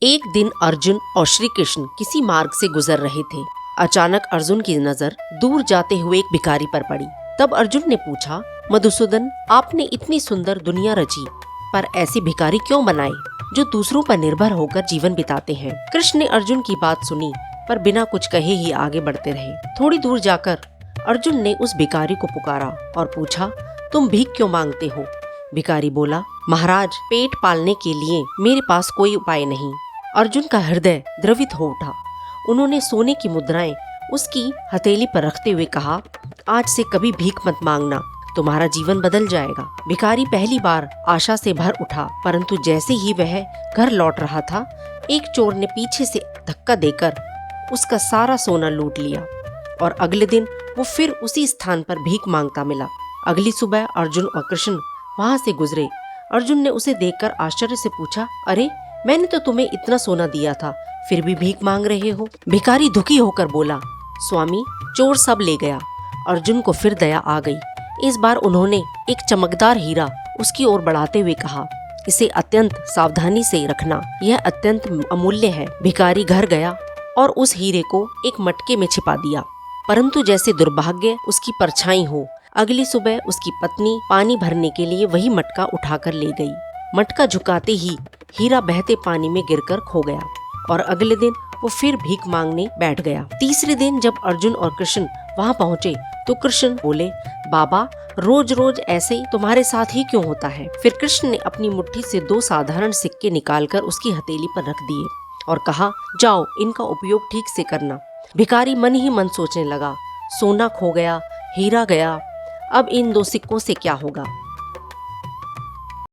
एक दिन अर्जुन और श्री कृष्ण किसी मार्ग से गुजर रहे थे। अचानक अर्जुन की नजर दूर जाते हुए एक भिखारी पर पड़ी। तब अर्जुन ने पूछा, मधुसूदन, आपने इतनी सुंदर दुनिया रची, पर ऐसे भिखारी क्यों बनाए जो दूसरों पर निर्भर होकर जीवन बिताते हैं? कृष्ण ने अर्जुन की बात सुनी, पर बिना कुछ कहे ही आगे बढ़ते रहे। थोड़ी दूर जाकर अर्जुन ने उस भिखारी को पुकारा और पूछा, तुम भीख क्यों मांगते हो? भिखारी बोला, महाराज, पेट पालने के लिए मेरे पास कोई उपाय नहीं। अर्जुन का हृदय द्रवित हो उठा। उन्होंने सोने की मुद्राएं उसकी हथेली पर रखते हुए कहा, आज से कभी भीख मत मांगना, तुम्हारा जीवन बदल जाएगा। भिखारी पहली बार आशा से भर उठा, परंतु जैसे ही वह घर लौट रहा था, एक चोर ने पीछे से धक्का देकर उसका सारा सोना लूट लिया और अगले दिन वो फिर उसी स्थान पर भीख मांगता मिला। अगली सुबह अर्जुन और कृष्ण वहाँ से गुजरे। अर्जुन ने उसे देखकर आश्चर्य से पूछा, अरे, मैंने तो तुम्हें इतना सोना दिया था, फिर भी भीख मांग रहे हो? भिखारी दुखी होकर बोला, स्वामी, चोर सब ले गया। अर्जुन को फिर दया आ गई। इस बार उन्होंने एक चमकदार हीरा उसकी ओर बढ़ाते हुए कहा, इसे अत्यंत सावधानी से रखना, यह अत्यंत अमूल्य है। भिखारी घर गया और उस हीरे को एक मटके में छिपा दिया, परंतु जैसे दुर्भाग्य उसकी परछाई हो, अगली सुबह उसकी पत्नी पानी भरने के लिए वही मटका उठाकर ले गई। मटका झुकाते ही हीरा बहते पानी में गिरकर खो गया और अगले दिन वो फिर भीख मांगने बैठ गया। तीसरे दिन जब अर्जुन और कृष्ण वहाँ पहुँचे तो कृष्ण बोले, बाबा, रोज रोज ऐसे तुम्हारे साथ ही क्यों होता है? फिर कृष्ण ने अपनी मुट्ठी से 2 साधारण सिक्के निकालकर उसकी हथेली पर रख दिए और कहा, जाओ, इनका उपयोग ठीक से करना। भिखारी मन ही मन सोचने लगा, सोना खो गया, हीरा गया, अब इन 2 सिक्कों से क्या होगा?